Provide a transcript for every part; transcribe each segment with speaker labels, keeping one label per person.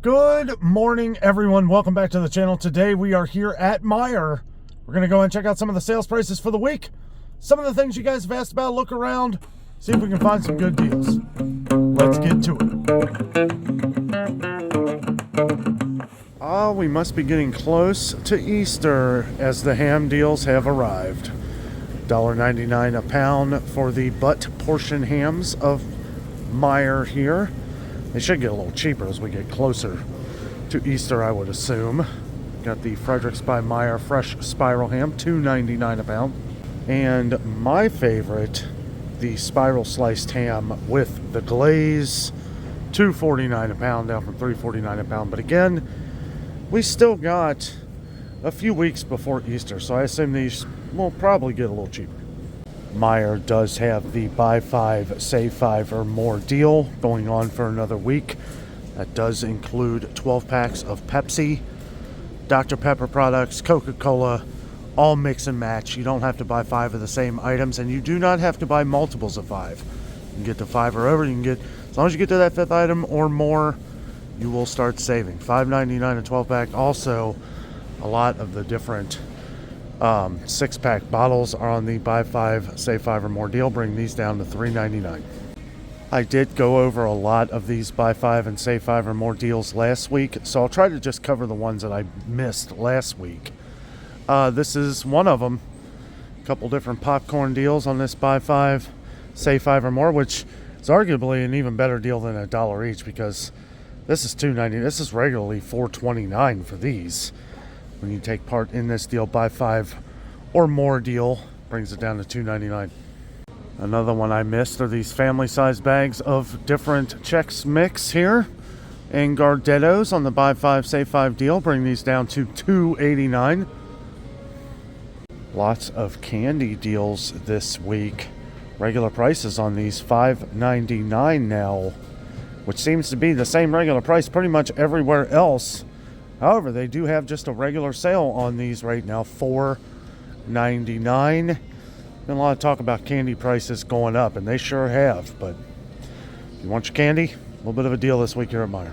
Speaker 1: Good morning, everyone. Welcome back to the channel. Today we are here at Meijer. We're going to go and check out some of the sales prices for the week. Some of the things you guys have asked about, look around, see if we can find some good deals. Let's get to it. Oh, we must be getting close to Easter as the ham deals have arrived. $1.99 a pound for the butt portion hams of Meijer here. They should get a little cheaper as we get closer to Easter, I would assume. Got the Fredericks by Meijer fresh spiral ham, $2.99 a pound. And my favorite, the spiral sliced ham with the glaze, $2.49 a pound, down from $3.49 a pound. But again, we still got a few weeks before Easter, so I assume these will probably get a little cheaper. Meijer does have the buy 5, save 5 or more deal going on for another week. That does include 12 packs of Pepsi, Dr. Pepper products, Coca-Cola, all mix and match. You don't have to buy 5 of the same items, and you do not have to buy multiples of 5. You can get to 5 or over. You can get, as long as you get to that 5th item or more, you will start saving. $5.99 a 12 pack. Also, a lot of the different 6-pack bottles are on the buy 5, save 5 or more deal. Bring these down to $3.99. I did go over a lot of these buy 5 and save 5 or more deals last week, so I'll try to just cover the ones that I missed last week. This is one of them. A couple different popcorn deals on this buy 5, save 5 or more, which is arguably an even better deal than $1 each, because this is $2.90. This is regularly $4.29 for these. When you take part in this deal, buy 5 or more deal, brings it down to $2.99. Another one I missed are these family size bags of different Chex Mix here and Gardettos on the buy 5, save 5 deal. Bring these down to $2.89. Lots of candy deals this week. Regular prices on these $5.99 now, which seems to be the same regular price pretty much everywhere else. However, they do have just a regular sale on these right now, $4.99. Been a lot of talk about candy prices going up, and they sure have. But if you want your candy, a little bit of a deal this week here at Meijer.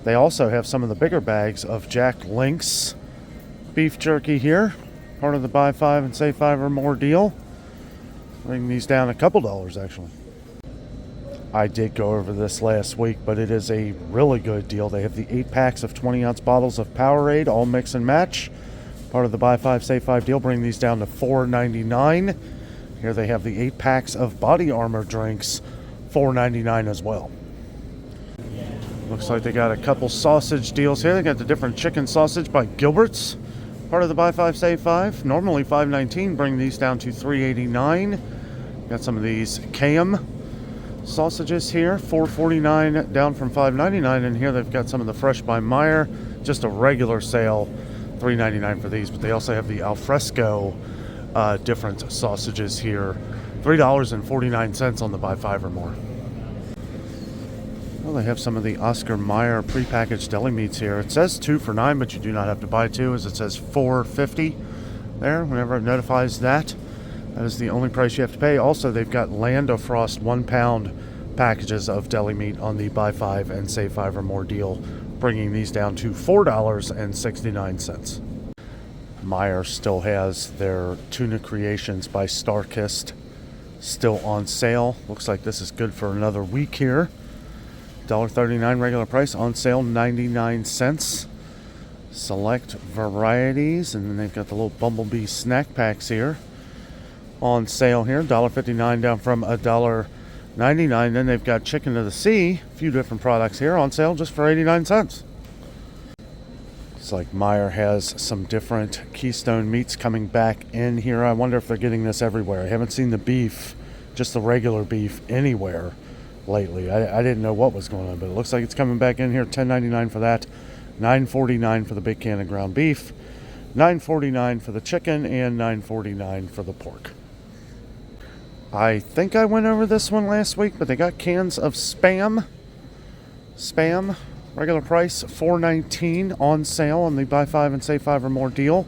Speaker 1: They also have some of the bigger bags of Jack Link's beef jerky here, part of the buy 5 and save 5 or more deal. Bring these down a couple dollars, actually. I did go over this last week, but it is a really good deal. They have the 8 packs of 20-ounce bottles of Powerade, all mix and match. Part of the buy 5, save 5 deal. Bring these down to $4.99. Here they have the 8 packs of Body Armor drinks, $4.99 as well. Looks like they got a couple sausage deals here. They got the different chicken sausage by Gilbert's. Part of the buy 5, save 5. Normally $5.19. Bring these down to $3.89. Got some of these Cam sausages here, $4.49 down from $5.99, and here they've got some of the fresh by Meijer, just a regular sale, $3.99 for these. But they also have the alfresco different sausages here, $3.49 on the buy 5 or more. Well, they have some of the Oscar Mayer prepackaged deli meats here. It says 2 for $9, but you do not have to buy 2, as it says $4.50 there whenever it notifies that. That is the only price you have to pay. Also, they've got Land O'Frost 1-pound packages of deli meat on the buy 5 and save 5 or more deal, bringing these down to $4.69. Meijer still has their Tuna Creations by Starkist still on sale. Looks like this is good for another week here. $1.39 regular price, on sale 99 cents. Select varieties, and then they've got the little Bumblebee snack packs here on sale here, $1.59 down from $1.99. Then they've got Chicken of the Sea, a few different products here on sale just for 89 cents. It's like Meijer has some different Keystone meats coming back in here. I wonder if they're getting this everywhere. I haven't seen the beef, just the regular beef, anywhere lately. I didn't know what was going on, but it looks like it's coming back in here. $10.99 for that, $9.49 for the big can of ground beef, $9.49 for the chicken, and $9.49 for the pork. I think I went over this one last week, but they got cans of Spam, regular price $4.19, on sale on the buy 5 and save 5 or more deal.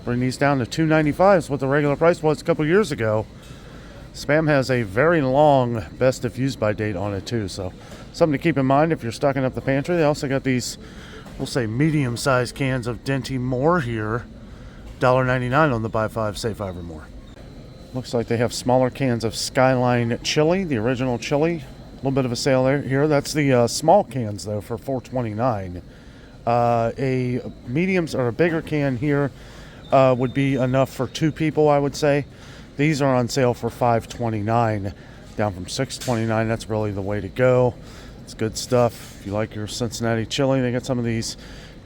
Speaker 1: Bring these down to $2.95 is what the regular price was a couple years ago. Spam has a very long best if used by date on it too, so something to keep in mind if you're stocking up the pantry. They also got these, we'll say, medium-sized cans of Dinty More here. $1.99 on the buy 5, save 5 or more. Looks like they have smaller cans of Skyline chili, the original chili. A little bit of a sale there. Here, that's the small cans though for $4.29. A mediums or a bigger can here would be enough for 2 people, I would say. These are on sale for $5.29, down from $6.29. That's really the way to go. It's good stuff. If you like your Cincinnati chili, they got some of these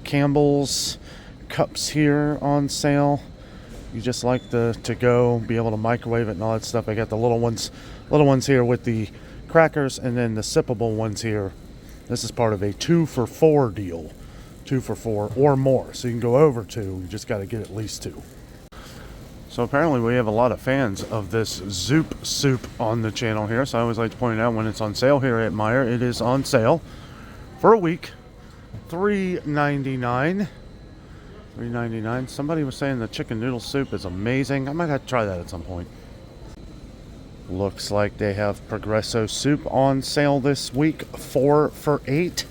Speaker 1: Campbell's cups here on sale. You just like to go, be able to microwave it and all that stuff. I got the little ones here with the crackers, and then the sippable ones here. This is part of a 2 for $4 deal. 2 for $4 or more. So you can go over 2. You just got to get at least 2. So apparently we have a lot of fans of this Zoop soup on the channel here. So I always like to point out when it's on sale here at Meijer. It is on sale for a week. $3.99. $3.99. Somebody was saying the chicken noodle soup is amazing. I might have to try that at some point. Looks like they have Progresso soup on sale this week. 4 for $8.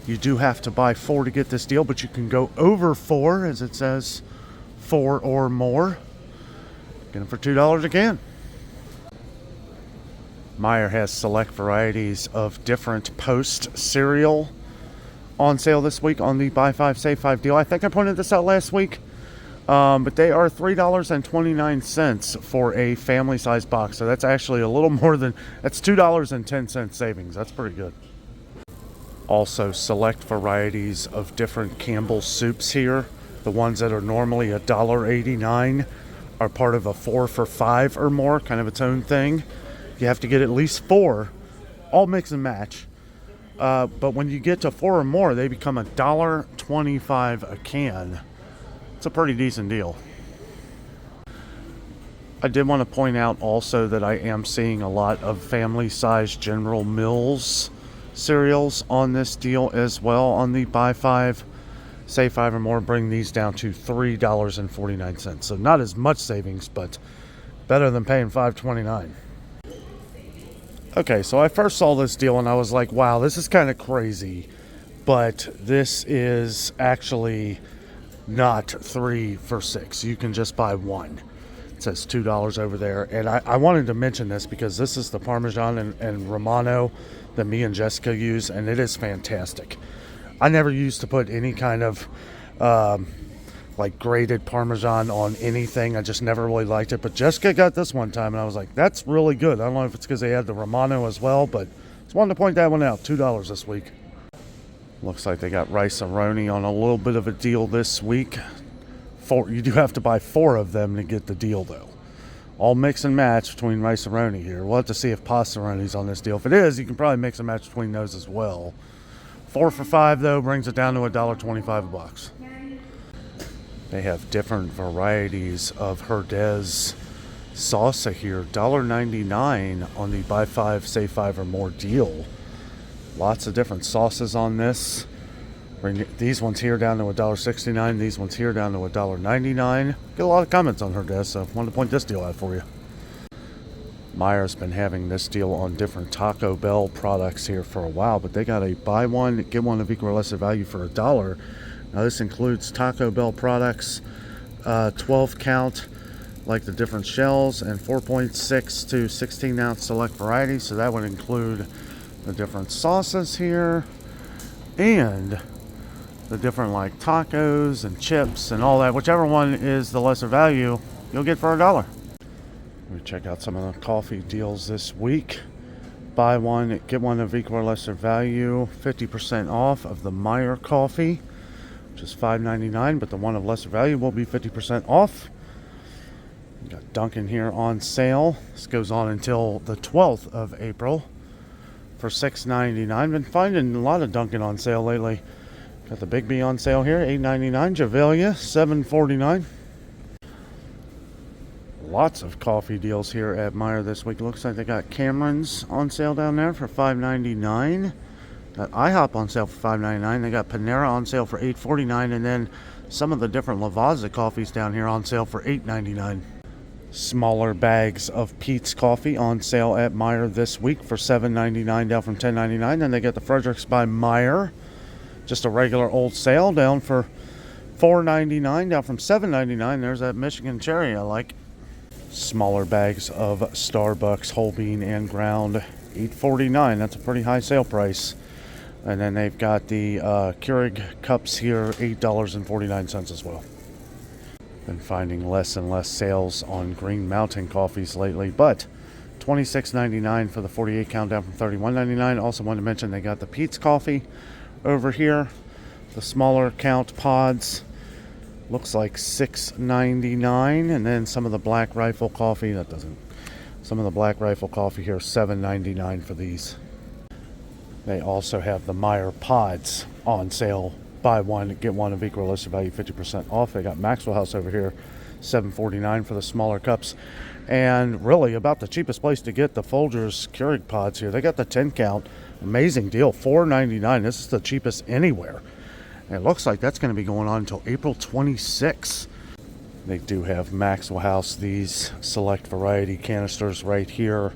Speaker 1: You do have to buy 4 to get this deal, but you can go over 4, as it says, 4 or more. Get them for $2 a can. Meijer has select varieties of different Post cereal on sale this week on the buy 5, save 5 deal. I think I pointed this out last week, but they are $3.29 for a family size box. So that's actually a little more than, that's $2.10 savings. That's pretty good. Also, select varieties of different Campbell's soups here. The ones that are normally $1.89 are part of a 4 for $5 or more, kind of its own thing. You have to get at least 4, all mix and match. But when you get to 4 or more, they become $1.25 a can. It's a pretty decent deal. I did want to point out also that I am seeing a lot of family-sized General Mills cereals on this deal as well. On the buy 5, save 5 or more, bring these down to $3.49. So not as much savings, but better than paying $5.29. Okay, so I first saw this deal and I was like, wow, this is kind of crazy. But this is actually not 3 for $6. You can just buy 1. It says $2 over there. And I wanted to mention this because this is the Parmesan and Romano that me and Jessica use, and it is fantastic. I never used to put any kind of like grated Parmesan on anything. I just never really liked it. But Jessica got this one time, and I was like, that's really good. I don't know if it's because they had the Romano as well, but just wanted to point that one out. $2 this week. Looks like they got Rice-A-Roni on a little bit of a deal this week. You do have to buy 4 of them to get the deal, though. All mix and match between Rice-A-Roni here. We'll have to see if Pasta-Roni's on this deal. If it is, you can probably mix and match between those as well. 4 for $5, though, brings it down to $1.25 a box. They have different varieties of Herdez salsa here. $1.99 on the buy 5, save 5 or more deal. Lots of different sauces on this. Bring these ones here down to $1.69. These ones here down to $1.99. Get a lot of comments on Herdez, so I wanted to point this deal out for you. Meijer's been having this deal on different Taco Bell products here for a while, but they got a buy one, get one of equal or lesser value for $1. Now this includes Taco Bell products, 12 count, like the different shells, and 4.6 to 16 ounce select varieties. So that would include the different sauces here, and the different like tacos and chips and all that. Whichever one is the lesser value, you'll get for $1. We check out some of the coffee deals this week. Buy one, get one of equal or lesser value. 50% off of the Meijer coffee, which is $5.99, but the one of lesser value will be 50% off. We got Dunkin' here on sale. This goes on until the 12th of April for $6.99. Been finding a lot of Dunkin' on sale lately. Got the Big B on sale here, $8.99. Javelia, $7.49. Lots of coffee deals here at Meijer this week. Looks like they got Cameron's on sale down there for $5.99. Got IHOP on sale for $5.99. They got Panera on sale for $8.49, and then some of the different Lavazza coffees down here on sale for $8.99. Smaller bags of Peet's coffee on sale at Meijer this week for $7.99, down from $10.99. Then they get the Fredericks by Meijer, just a regular old sale, down for $4.99, down from $7.99. There's that Michigan cherry I like. Smaller bags of Starbucks whole bean and ground, $8.49. That's a pretty high sale price. And then they've got the Keurig cups here, $8.49 as well. Been finding less and less sales on Green Mountain coffees lately, but $26.99 for the 48 count, down from $31.99. Also wanted to mention they got the Peet's coffee over here, the smaller count pods, looks like $6.99, and then some of the Black Rifle coffee, some of the Black Rifle coffee here, $7.99 for these. They also have the Meijer pods on sale. Buy one, get one of equal or lesser value, 50% off. They got Maxwell House over here, $7.49 for the smaller cups. And really about the cheapest place to get the Folgers Keurig pods here. They got the 10 count, amazing deal, $4.99. This is the cheapest anywhere. And it looks like that's going to be going on until April 26th. They do have Maxwell House, these select variety canisters right here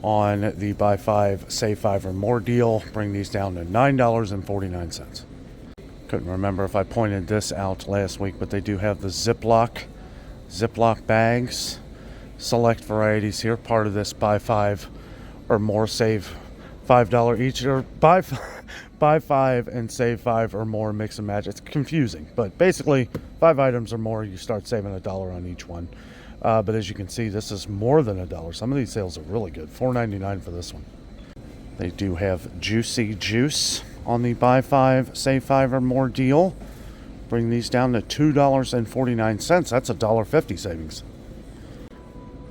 Speaker 1: on the buy 5, save 5 or more deal. Bring these down to $9.49. Couldn't remember if I pointed this out last week, but they do have the Ziploc bags, select varieties here, part of this buy 5 or more, save $5 each, or buy 5 and save 5 or more, mix and match. It's confusing, but basically 5 items or more, you start saving $1 on each one. But as you can see, this is more than $1. Some of these sales are really good. $4.99 for this one. They do have Juicy Juice on the buy 5, save 5 or more deal. Bring these down to $2.49. That's $1.50 savings.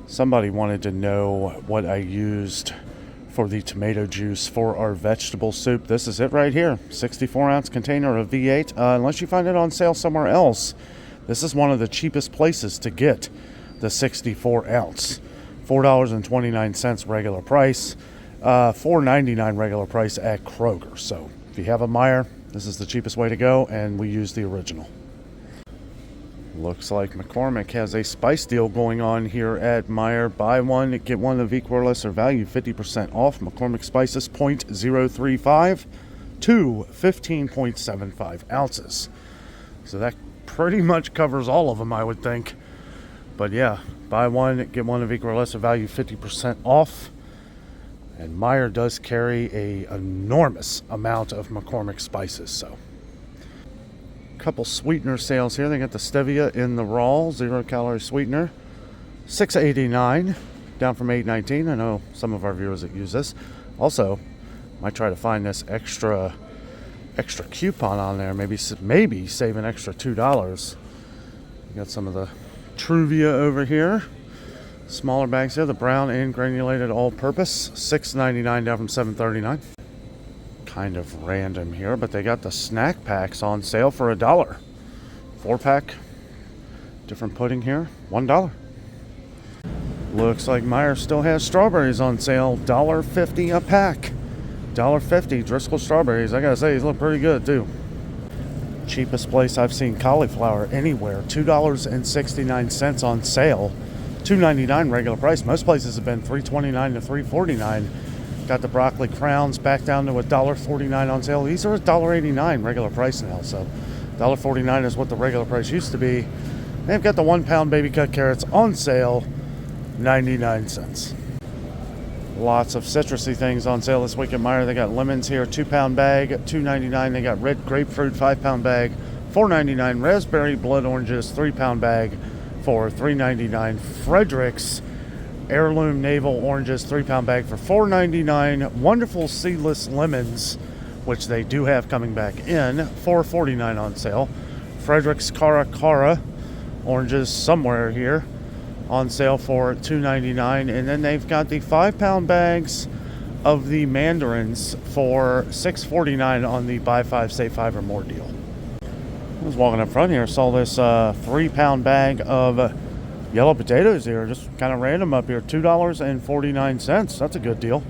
Speaker 1: Somebody wanted to know what I used for the tomato juice for our vegetable soup. This is it right here. 64-ounce container of V8. Unless you find it on sale somewhere else, this is one of the cheapest places to get the 64-ounce. $4.29 regular price. $4.99 regular price at Kroger. So if you have a Meijer, this is the cheapest way to go, and we use the original. Looks like McCormick has a spice deal going on here at Meijer. Buy one, get one of equal or lesser value, 50% off. McCormick spices, 0.035 to 15.75 ounces. So that pretty much covers all of them, I would think. But yeah, buy one, get one of equal or lesser value, 50% off. And Meijer does carry an enormous amount of McCormick spices. So, a couple sweetener sales here. They got the stevia in the raw, 0-calorie sweetener, $6.89, down from $8.19. I know some of our viewers that use this. Also, might try to find this extra coupon on there. Maybe save an extra $2. We got some of the Truvia over here. Smaller bags here, the brown and granulated all-purpose, $6.99, down from $7.39. Kind of random here, but they got the snack packs on sale for $1. 4-pack, different pudding here, $1. Looks like Meijer still has strawberries on sale, $1.50 a pack. $1.50 Driscoll strawberries. I gotta say, these look pretty good too. Cheapest place I've seen cauliflower anywhere, $2.69 on sale. $2.99 regular price. Most places have been $3.29 to $3.49. Got the broccoli crowns back down to $1.49 on sale. These are $1.89 regular price now. So $1.49 is what the regular price used to be. They've got the 1-pound baby cut carrots on sale, 99 cents. Lots of citrusy things on sale this week at Meijer. They got lemons here, 2-pound bag, $2.99. They got red grapefruit, 5-pound bag, $4.99. Raspberry blood oranges, 3-pound bag, for $3.99. Frederick's heirloom navel oranges, 3-pound bag for $4.99. Wonderful seedless lemons, which they do have coming back in, $4.49 on sale. Frederick's Cara oranges somewhere here on sale for $2.99. And then they've got the 5-pound bags of the mandarins for $6.49 on the buy 5, save 5 or more deal. I was walking up front here, saw this 3-pound bag of yellow potatoes here, just kind of random up here, $2.49. That's a good deal.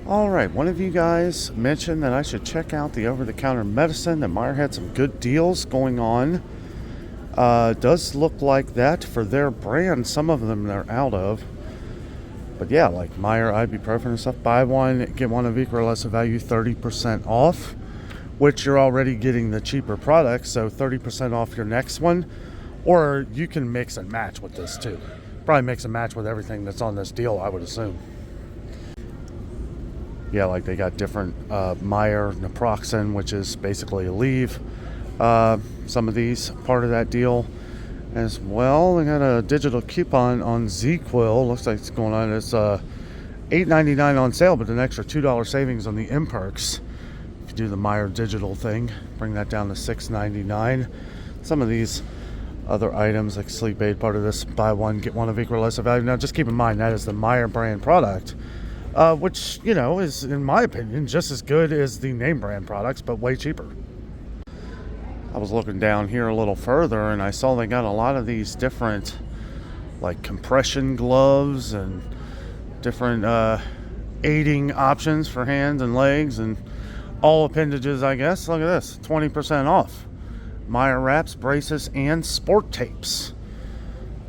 Speaker 1: All right, one of you guys mentioned that I should check out the over-the-counter medicine, that Meijer had some good deals going on. Does look like that for their brand. Some of them they're out of. But yeah, like Meijer ibuprofen and stuff. Buy one, get one of equal or lesser value, 30% off. Which you're already getting the cheaper products, so 30% off your next one. Or you can mix and match with this too. Probably mix and match with everything that's on this deal, I would assume. Yeah, like they got different Meijer naproxen, which is basically a leave. Some of these part of that deal as well. They got a digital coupon on ZQuil. Looks like it's going on. It's $8.99 on sale, but an extra $2 savings on the M-Perks. If you do the Meijer digital thing, bring that down to $6.99. Some of these other items like sleep aid, part of this buy one get one of equal or lesser value. Now just keep in mind that is the Meijer brand product, which is, in my opinion, just as good as the name brand products, but way cheaper. I was looking down here a little further and I saw they got a lot of these different like compression gloves and different aiding options for hands and legs and all appendages, I guess. Look at this, 20% off. Meijer wraps, braces, and sport tapes.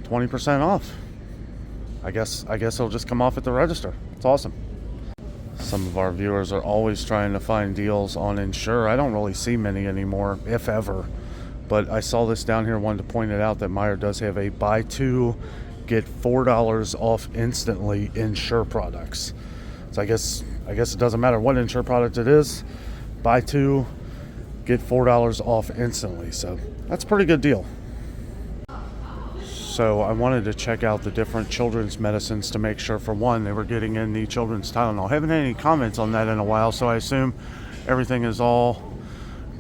Speaker 1: 20% off. I guess it'll just come off at the register. It's awesome. Some of our viewers are always trying to find deals on Ensure. I don't really see many anymore, if ever. But I saw this down here, wanted to point it out that Meijer does have a buy two, get $4 off instantly Ensure products. So I guess it doesn't matter what Ensure product it is. Buy two, get $4 off instantly. So that's a pretty good deal. So I wanted to check out the different children's medicines to make sure, for one, they were getting in the children's Tylenol. I haven't had any comments on that in a while, so I assume everything is all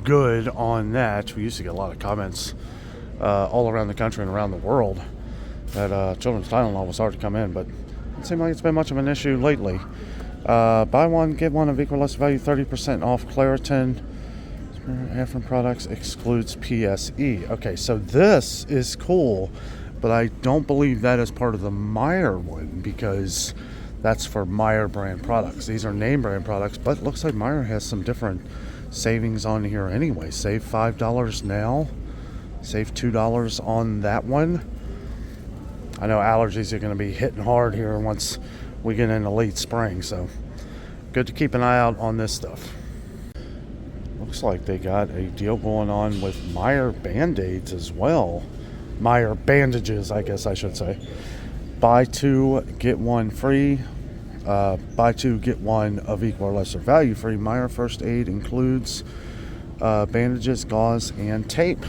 Speaker 1: good on that. We used to get a lot of comments all around the country and around the world that children's Tylenol was hard to come in, but it doesn't seem like it's been much of an issue lately. Buy one, get one of equal or lesser value, 30% off Claritin. Afrin products excludes PSE. Okay, so this is cool, but I don't believe that is part of the Meijer one because that's for Meijer brand products. These are name brand products, but it looks like Meijer has some different savings on here anyway. Save $5 now, save $2 on that one. I know allergies are going to be hitting hard here once we get into late spring, so good to keep an eye out on this stuff. Looks like they got a deal going on with Meijer Band-Aids as well. Meijer bandages, I guess I should say. Buy two, get one free. Buy two, get one of equal or lesser value free. Meijer First Aid includes bandages, gauze, and tape.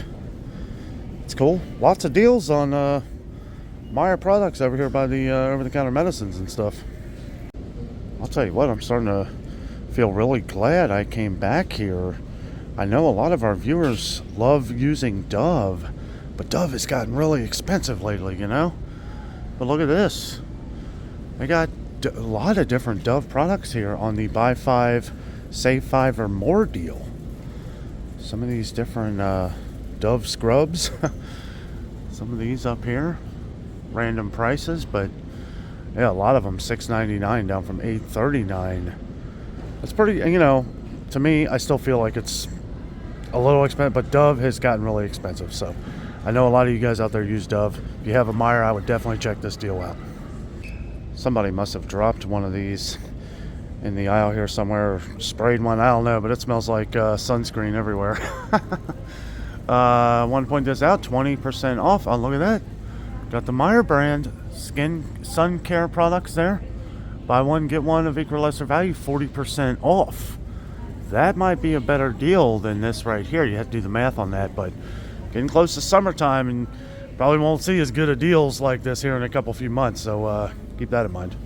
Speaker 1: It's cool. Lots of deals on Meijer products over here by the over-the-counter medicines and stuff. I'll tell you what, I'm starting to feel really glad I came back here. I know a lot of our viewers love using Dove, but Dove has gotten really expensive lately, But look at this. They got a lot of different Dove products here on the buy five, save five or more deal. Some of these different Dove scrubs. Some of these up here. Random prices, but yeah, a lot of them $6.99 down from $8.39. That's pretty, to me, I still feel like it's a little expensive, but Dove has gotten really expensive. So I know a lot of you guys out there use Dove. If you have a Meijer, I would definitely check this deal out. Somebody must have dropped one of these in the aisle here somewhere, or sprayed one, I don't know, but it smells like sunscreen everywhere. I want to point this out, 20% off. Oh, look at that. Got the Meijer brand sun care products there. Buy one, get one of equal or lesser value, 40% off. That might be a better deal than this right here. You have to do the math on that, but getting close to summertime and probably won't see as good of deals like this here in a few months, so keep that in mind.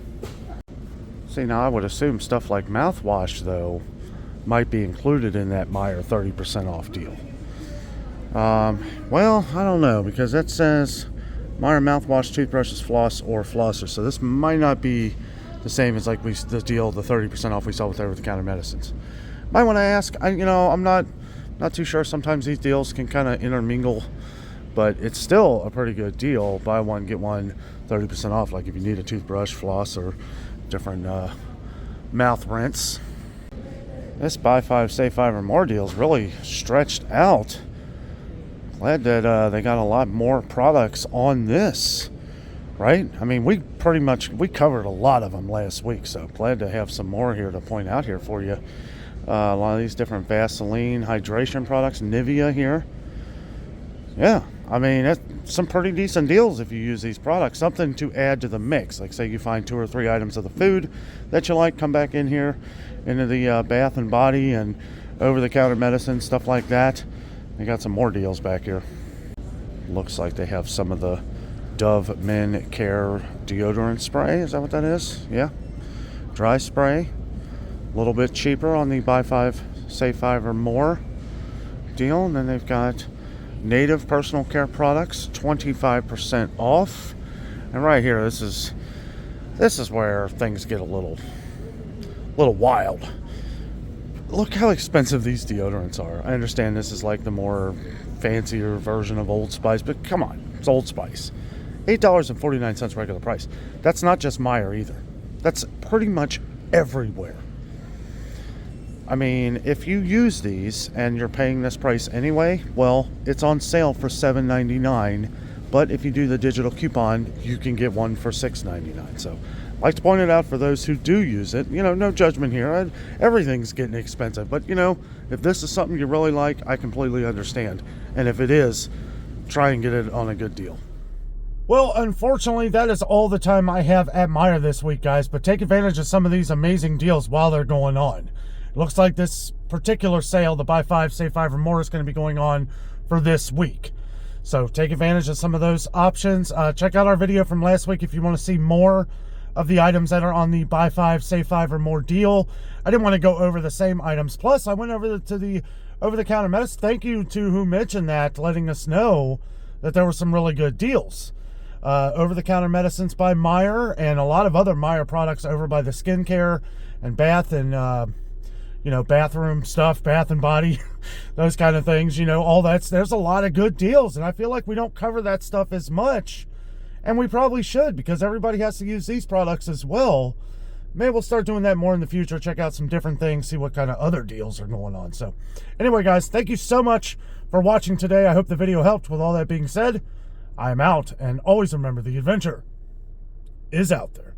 Speaker 1: See, now I would assume stuff like mouthwash, though, might be included in that Meijer 30% off deal. Well, I don't know, because that says Meijer mouthwash, toothbrushes, floss, or flosser. So this might not be the same as like the deal, the 30% off we saw with over-the-counter medicines. Might want to ask. I'm not too sure. Sometimes these deals can kind of intermingle, but it's still a pretty good deal. Buy one, get one, 30% off. Like if you need a toothbrush, floss, or different mouth rinse. This buy five, save five or more deal is really stretched out Glad that they got a lot more products on this, right? I mean, we covered a lot of them last week, so glad to have some more here to point out here for you. A lot of these different Vaseline hydration products, Nivea here. Yeah, I mean, that's some pretty decent deals if you use these products. Something to add to the mix. Like, say you find 2 or 3 items of the food that you like, come back in here into the Bath and Body and over-the-counter medicine, stuff like that. They got some more deals back here. Looks like they have some of the Dove Men Care deodorant spray. Is that what that is? Yeah. Dry spray. A little bit cheaper on the buy 5, save 5 or more deal. And then they've got Native personal care products, 25% off. And right here, this is where things get a little wild. Look how expensive these deodorants are. I understand this is like the more fancier version of Old Spice, but come on, it's Old Spice. $8.49 regular price. That's not just Meijer either. That's pretty much everywhere. I mean, if you use these and you're paying this price anyway, well, it's on sale for $7.99. But if you do the digital coupon, you can get one for $6.99. So I like to point it out for those who do use it. You know, no judgment here. Everything's getting expensive. But, you know, if this is something you really like, I completely understand. And if it is, try and get it on a good deal. Well, unfortunately, that is all the time I have at Meijer this week, guys. But take advantage of some of these amazing deals while they're going on. Looks like this particular sale, the buy 5, save 5 or more, is going to be going on for this week. So take advantage of some of those options. Check out our video from last week if you want to see more of the items that are on the buy 5, save 5 or more deal. I didn't want to go over the same items. Plus, I went over to the over-the-counter medicine. Thank you to who mentioned that, letting us know that there were some really good deals. Over-the-counter medicines by Meijer and a lot of other Meijer products over by the skincare and bath and bathroom stuff, Bath and Body, those kind of things, all that's, there's a lot of good deals. And I feel like we don't cover that stuff as much. And we probably should, because everybody has to use these products as well. Maybe we'll start doing that more in the future. Check out some different things, see what kind of other deals are going on. So anyway, guys, thank you so much for watching today. I hope the video helped. With all that being said, I'm out. And always remember, the adventure is out there.